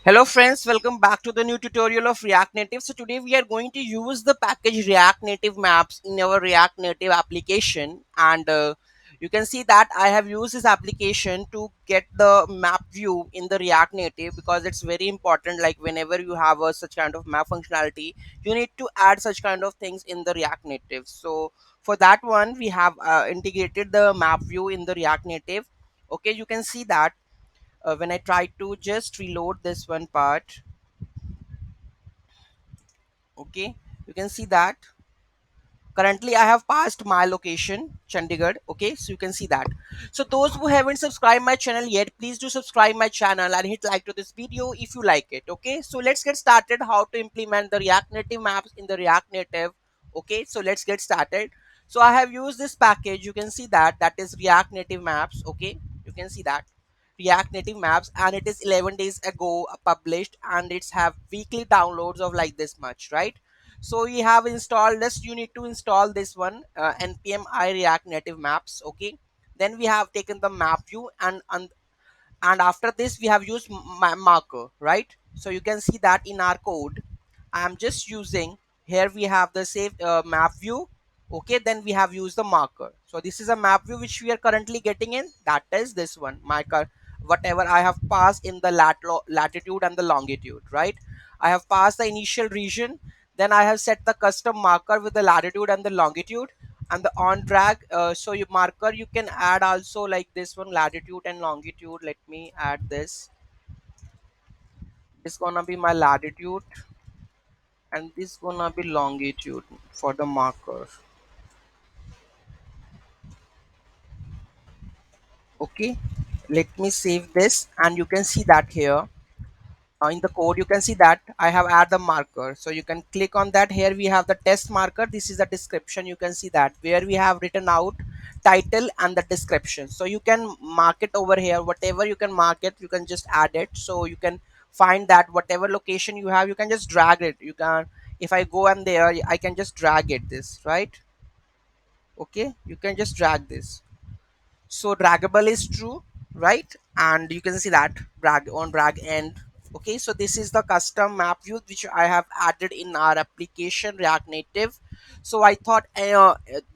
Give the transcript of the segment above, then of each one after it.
Hello friends, welcome back to the new tutorial of React Native. So today we are going to use the package React Native Maps in our React Native application, and you can see that I have used this application to get the map view in the React Native because it's very important. Like whenever you have such kind of map functionality, you need to add such kind of things in the React Native. So for that one we have integrated the map view in the React Native. Okay, you can see that when I try to just reload this one part. Okay, you can see that currently I have passed my location Chandigarh. Okay, so you can see that. So those who haven't subscribed my channel yet, please do subscribe my channel and hit like to this video if you like it. Okay, so let's get started how to implement the React Native maps in the React Native. Okay, so let's get started. So I have used this package. You can see that that is React Native maps. Okay, you can see that React Native maps, and it is 11 days ago published, and it's have weekly downloads of like this much, right? So we have installed this. You need to install this one, npm I React Native Maps. Okay, then we have taken the map view, and after this we have used marker, right? So you can see that in our code I am just using, here we have the save map view. Okay, then we have used the marker. So this is a map view which we are currently getting in, that is this one marker, whatever I have passed in the latitude and the longitude, right? I have passed the initial region, then I have set the custom marker with the latitude and the longitude, and the on drag. So you marker you can add also like this one, latitude and longitude. Let me add this gonna be my latitude, and this gonna be longitude for the marker. Okay, let me save this, and you can see that here in the code you can see that I have added the marker. So you can click on that. Here we have the test marker. This is the description. You can see that where we have written out title and the description. So you can mark it over here, whatever you can mark it, you can just add it. So you can find that whatever location you have, you can just drag it. You can, if I go and there, I can just drag it this, right? Okay, you can just drag this. So draggable is true, right? And you can see that drag on drag end. Okay, so this is the custom map view which I have added in our application React Native. So I thought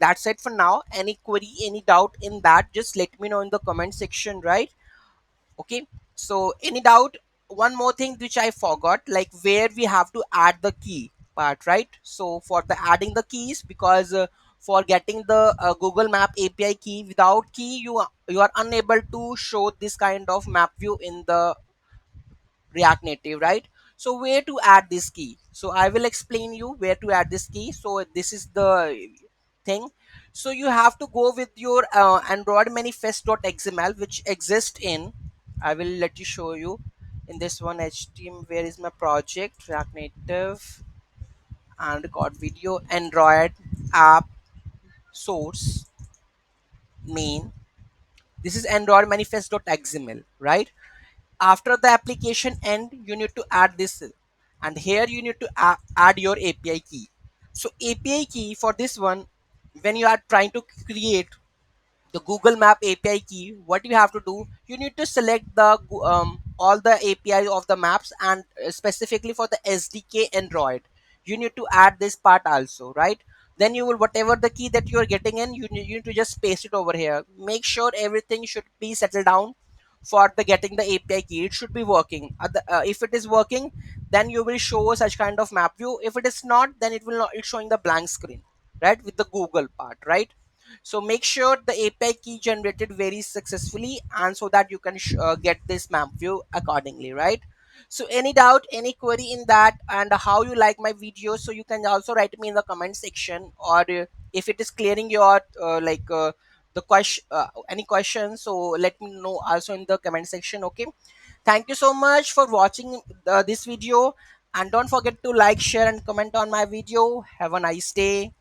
that's it for now. Any query, any doubt in that, just let me know in the comment section, right? Okay, so any doubt? One more thing which I forgot, like where we have to add the key part, right? So for the adding the keys, because for getting the Google Map API key, without key you are unable to show this kind of map view in the React Native, right? So where to add this key? So I will explain you where to add this key. So this is the thing. So you have to go with your Android manifest.xml which exists in, I will let you show you in this one HTML. Where is my project? React Native and record video, Android app source main. This is Android manifest.xml, right? After the application end you need to add this, and here you need to add your API key. So API key for this one, when you are trying to create the Google Map API key, what you have to do, you need to select the all the API of the maps, and specifically for the SDK Android you need to add this part also, right? Then you will, whatever the key that you are getting in, you need to just paste it over here. Make sure everything should be settled down for the getting the API key. It should be working. If it is working, then you will show such kind of map view. If it is not, then it will not, it's showing the blank screen, right, with the Google part, right? So make sure the API key generated very successfully, and so that you can get this map view accordingly, right? So any doubt, any query in that, and how you like my video, so you can also write me in the comment section, or if it is clearing your the question, any questions, so let me know also in the comment section. Okay, thank you so much for watching this video, and don't forget to like, share and comment on my video. Have a nice day.